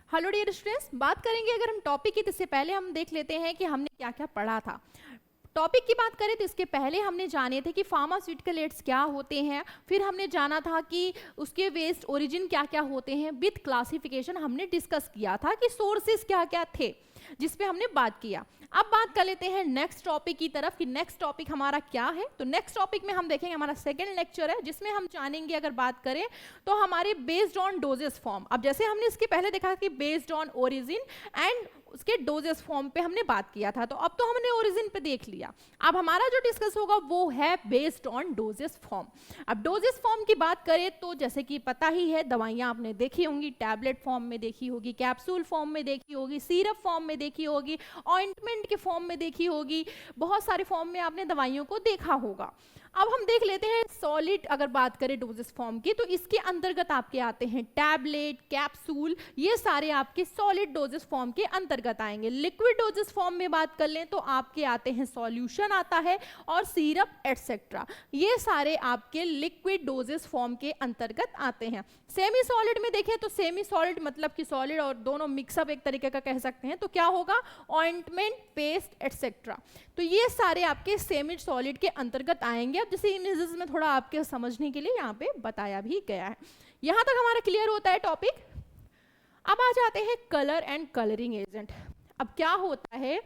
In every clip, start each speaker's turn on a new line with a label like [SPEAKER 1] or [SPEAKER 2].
[SPEAKER 1] Hello dear students, बात करेंगे अगर हम टॉपिक की, तो इससे पहले हम देख लेते हैं कि हमने क्या क्या पढ़ा था। टॉपिक की बात करें तो इसके पहले हमने जाने थे कि फार्मास्यूटिकल एड्स क्या होते हैं, फिर हमने जाना था कि उसके वेस्ट ओरिजिन क्या क्या होते हैं, विथ क्लासिफिकेशन हमने डिस्कस किया था कि सोर्सेज क्या क्या थे जिस पे हमने बात किया। अब बात कर लेते हैं नेक्स्ट टॉपिक की तरफ कि नेक्स्ट टॉपिक हमारा क्या है। तो नेक्स्ट टॉपिक में हम देखेंगे, हमारा सेकंड लेक्चर है जिसमें हम जानेंगे, अगर बात करें तो हमारे बेस्ड ऑन डोजेस फॉर्म। अब जैसे हमने इसके पहले देखा कि बेस्ड ऑन ओरिजिन एंड उसके डोजेस फॉर्म पे हमने बात किया था, तो अब तो हमने ओरिजिन पे देख लिया। अब हमारा जो डिस्कस होगा वो है बेस्ड ऑन डोजेस फॉर्म। अब डोजेस फॉर्म की बात करें तो जैसे कि पता ही है, दवाइयां आपने देखी होंगी, टैबलेट फॉर्म में देखी होगी, कैप्सूल फॉर्म में देखी होगी, सिरप फॉर्म में देखी होगी, ऑइंटमेंट के फॉर्म में देखी होगी, बहुत सारे फॉर्म में आपने दवाइयों को देखा होगा। अब हम देख लेते हैं सॉलिड, अगर बात करें डोजेस फॉर्म की, तो इसके अंतर्गत आपके आते हैं टैबलेट, कैप्सूल, ये सारे आपके सॉलिड डोजेस फॉर्म के अंतर्गत आएंगे। लिक्विड डोजेस फॉर्म में बात कर लें तो आपके आते हैं सॉल्यूशन आता है और सिरप एटसेट्रा, ये सारे आपके लिक्विड डोजेस फॉर्म के अंतर्गत आते हैं। सेमी सॉलिड में देखें तो सेमी सॉलिड मतलब कि सॉलिड और दोनों मिक्सअप एक तरीके का कह सकते हैं, तो क्या होगा, ऑइंटमेंट, पेस्ट एटसेट्रा, तो ये सारे आपके सेमी सॉलिड के अंतर्गत आएंगे। अब जैसे इमेजेस में थोड़ा आपके समझने के लिए यहाँ पे बताया भी गया है। यहाँ तक हमारा क्लियर होता है टॉपिक। अब आ जाते हैं कलर एंड कलरिंग एजेंट। अब क्या होता है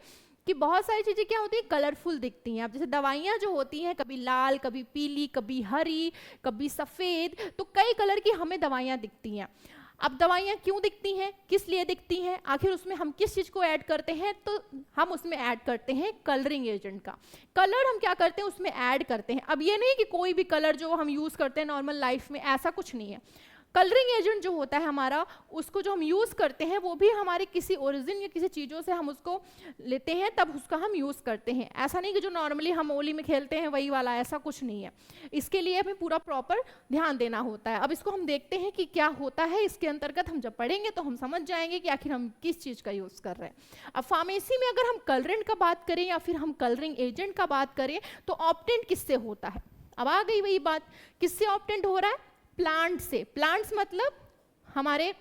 [SPEAKER 1] कि बहुत सारी चीजें क्या होती है, कलरफुल दिखती हैं। अब जैसे दवाइयाँ जो होती हैं, कभी लाल, कभी पीली, कभी हरी, कभी सफेद, तो कई कलर की हमें दवाइयाँ दिखती हैं। अब दवाइयाँ क्यों दिखती हैं, किस लिए दिखती हैं, आखिर उसमें हम किस चीज़ को ऐड करते हैं, तो हम उसमें ऐड करते हैं कलरिंग एजेंट का। कलर हम क्या करते हैं, उसमें ऐड करते हैं। अब ये नहीं कि कोई भी कलर जो हम यूज़ करते हैं नॉर्मल लाइफ में, ऐसा कुछ नहीं है। कलरिंग एजेंट जो होता है हमारा, उसको जो हम यूज़ करते हैं वो भी हमारे किसी ओरिजिन या किसी चीज़ों से हम उसको लेते हैं, तब उसका हम यूज़ करते हैं। ऐसा नहीं कि जो नॉर्मली हम होली में खेलते हैं वही वाला, ऐसा कुछ नहीं है। इसके लिए हमें पूरा प्रॉपर ध्यान देना होता है। अब इसको हम देखते हैं कि क्या होता है, इसके अंतर्गत हम जब पढ़ेंगे तो हम समझ जाएंगे कि आखिर हम किस चीज़ का यूज़ कर रहे हैं। अब फार्मेसी में अगर हम कलरेंट का बात करें या फिर हम कलरिंग एजेंट का बात करें तो ऑप्टेंट किससे होता है। अब आ गई वही बात, किससे ऑप्टेंट हो रहा है, प्लांट से। प्लांट्स मतलब हमारे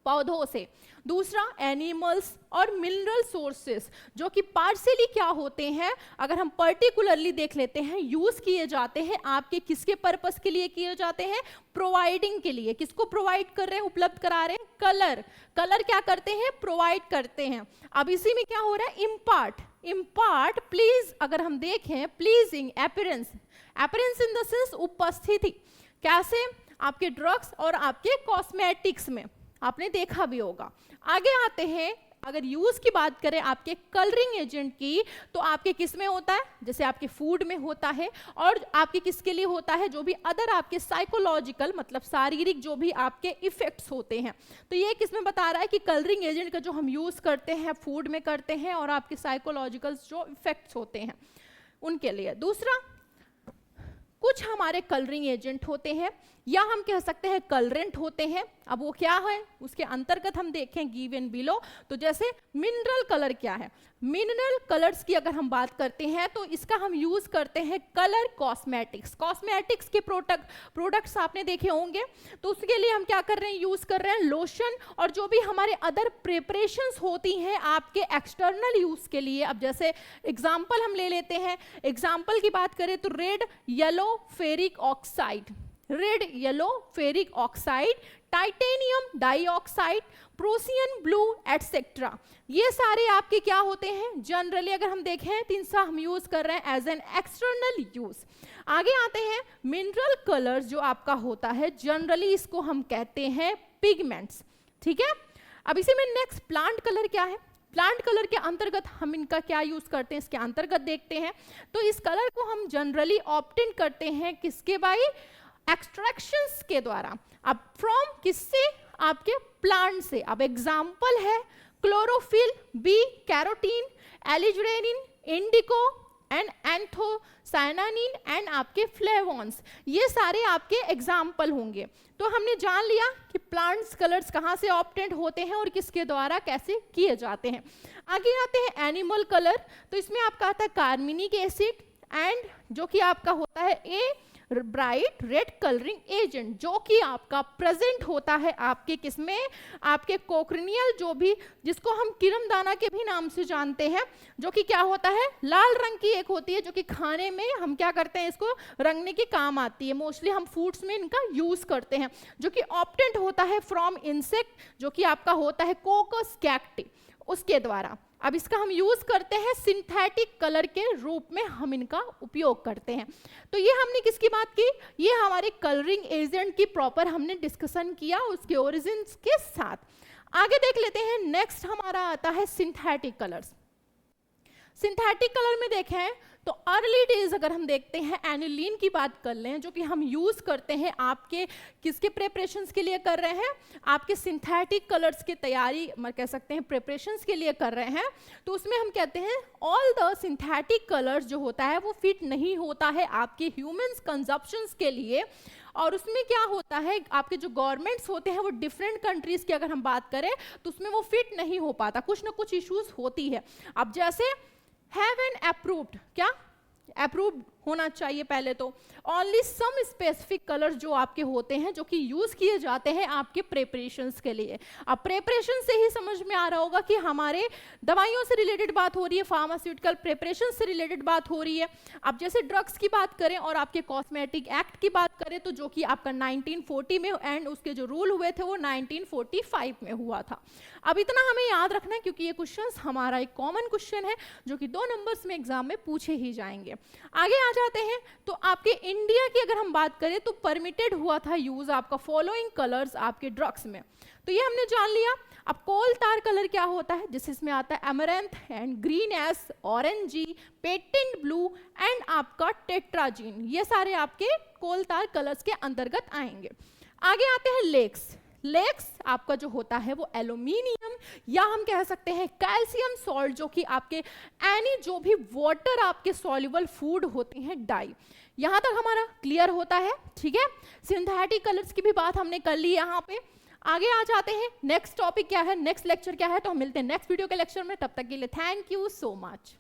[SPEAKER 1] पौधों से। दूसरा एनिमल्स और मिनरल सोर्सेस, जो कि पार्शियली क्या होते हैं, अगर हम पर्टिकुलरली देख लेते हैं, यूज किए जाते हैं आपके किसके पर्पस के लिए किए जाते हैं, प्रोवाइडिंग के लिए। किसको प्रोवाइड कर रहे हैं, उपलब्ध करा रहे हैं, कलर। कलर क्या करते हैं, प्रोवाइड करते हैं। अब इसी में क्या हो रहा है, इम्पार्ट। इम्पार्ट प्लीज, अगर हम देखें, pleasing appearance, appearance in the sense उपस्थिति, कैसे, आपके ड्रग्स और आपके कॉस्मेटिक्स में आपने देखा भी होगा। आगे आते हैं, अगर यूज की बात करें आपके कलरिंग एजेंट की, तो आपके किस में होता है, जैसे आपके फूड में होता है, और आपके किसके लिए होता है, जो भी अदर आपके साइकोलॉजिकल मतलब शारीरिक जो भी आपके इफेक्ट्स होते हैं। तो ये किस में बता रहा है कि कलरिंग एजेंट का जो हम यूज करते हैं फूड में करते हैं, और आपके साइकोलॉजिकल जो इफेक्ट्स होते हैं उनके लिए। दूसरा, कुछ हमारे कलरिंग एजेंट होते हैं या हम कह सकते हैं कलरेंट होते हैं। अब वो क्या है, उसके अंतर्गत हम देखें गिवन बिलो, तो जैसे मिनरल कलर क्या है, मिनरल कलर्स की अगर हम बात करते हैं तो इसका हम यूज करते हैं कलर कॉस्मेटिक्स। कॉस्मेटिक्स के प्रोडक्ट्स आपने देखे होंगे, तो उसके लिए हम क्या कर रहे हैं, यूज कर रहे हैं लोशन और जो भी हमारे अदर प्रिपरेशंस होती हैं आपके एक्सटर्नल यूज के लिए। अब जैसे एग्जाम्पल हम ले लेते हैं, एग्जाम्पल की बात करें तो red yellow ferric oxide, red yellow ferric oxide, titanium dioxide, Prussian blue etcetera, ये सारे आपके क्या होते हैं, जनरली अगर हम देखें तो इनका हम यूज कर रहे हैं एज एन एक्सटर्नल यूज। आगे आते हैं मिनरल कलर्स, जो आपका होता है जनरली इसको हम कहते हैं पिगमेंट्स, ठीक है। अब इसी में नेक्स्ट प्लांट कलर क्या है, प्लांट कलर के अंतर्गत हम इनका क्या यूज करते हैं, इसके अंतर्गत देखते हैं। तो इस कलर को हम जनरली ऑप्टेन करते हैं किसके, बाई एक्सट्रैक्शंस के द्वारा। अब फ्रॉम किससे, आपके प्लांट से। अब एग्जाम्पल है क्लोरोफिल, बी कैरोटीन, एलिग्रेनिन, इंडिको एंड एंथोसायनानिन एंड आपके फ्लेवोन्स, ये सारे आपके एग्जाम्पल होंगे। तो हमने जान लिया कि प्लांट्स कलर्स कहाँ से ऑप्टेंट होते हैं और किसके द्वारा कैसे किए जाते हैं। आगे आते हैं एनिमल कलर, तो इसमें आपका आता है कार्मिनिक एसिड एंड जो कि आपका होता है a bright red colouring agent, जो कि आपका प्रेजेंट होता है आपके किसमें, आपके कोक्रिनियल, जो भी जिसको हम किरमदाना के भी नाम से जानते हैं, जो कि क्या होता है, लाल रंग की एक होती है, जो कि खाने में हम क्या करते हैं, इसको रंगने के काम आती है। मोस्टली हम फूड्स में इनका यूज करते हैं। जो कि ऑब्टेंड होता है फ्रॉम इंसेक्ट, जो कि आपका होता है कोकस कैक्टी, उसके द्वारा। अब इसका हम यूज करते हैं सिंथेटिक कलर के रूप में, हम इनका उपयोग करते हैं। तो ये हमने किसकी बात की, ये हमारे कलरिंग एजेंट की प्रॉपर हमने डिस्कशन किया उसके ओरिजिन्स के साथ। आगे देख लेते हैं, नेक्स्ट हमारा आता है सिंथेटिक कलर्स। सिंथेटिक कलर में देखें तो अर्ली डेज अगर हम देखते हैं, एनिलीन की बात कर लें, जो कि हम यूज करते हैं आपके किसके प्रिपरेशंस के लिए कर रहे हैं, आपके सिंथेटिक कलर्स की तैयारी कह सकते हैं प्रिपरेशंस के लिए कर रहे हैं। तो उसमें हम कहते हैं ऑल द सिंथेटिक कलर्स जो होता है वो फिट नहीं होता है आपके ह्यूमंस कंजप्शंस के लिए। और उसमें क्या होता है, आपके जो गवर्नमेंट्स होते हैं वो डिफरेंट कंट्रीज की अगर हम बात करें तो उसमें वो फिट नहीं हो पाता, कुछ ना कुछ इश्यूज होती है। अब जैसे हैव एन अप्रूव्ड, क्या अप्रूव्ड होना चाहिए पहले तो, ओनली सम स्पेसिफिक कलर्स जो आपके होते हैं जो कि यूज किए जाते हैं आपके प्रिपरेशंस के लिए। अब प्रिपरेशन से ही समझ में आ रहा होगा कि हमारे दवाइयों से रिलेटेड बात हो रही है, फार्मास्यूटिकल प्रिपरेशन से रिलेटेड बात हो रही है। अब जैसे ड्रग्स की बात करें और आपके कॉस्मेटिक एक्ट की बात करें तो जो कि आपका 1940 में एंड उसके जो रूल हुए थे वो 1945 में हुआ था। अब इतना हमें याद रखना है क्योंकि ये क्वेश्चन हमारा एक कॉमन क्वेश्चन है जो कि 2 नंबर्स में एग्जाम में पूछे ही जाएंगे। आगे आ जाते हैं तो आपके इंडिया की अगर हम बात करें तो परमिटेड हुआ था यूज आपका फॉलोइंग कलर्स आपके ड्रग्स में, तो ये हमने जान लिया। अब कोल तार कलर क्या होता है, जिसमें आता है amaranth and green S, orangey, patent blue and आपका टेट्राजीन, ये सारे आपके कोल तार कलर्स के अंतर्गत आएंगे। आगे आते हैं लेक्स। लेक्स आपका जो होता है वो एल्यूमिनियम या हम कह सकते हैं कैल्शियम सॉल्ट, जो कि आपके एनी जो भी वाटर आपके सॉल्युबल फूड होते हैं डाई। यहां तक हमारा क्लियर होता है, ठीक है। सिंथेटिक कलर्स की भी बात हमने कर ली यहाँ पे। आगे आ जाते हैं, नेक्स्ट टॉपिक क्या है, नेक्स्ट लेक्चर क्या है, तो हम मिलते हैं नेक्स्ट वीडियो के लेक्चर में। तब तक के लिए थैंक यू सो मच।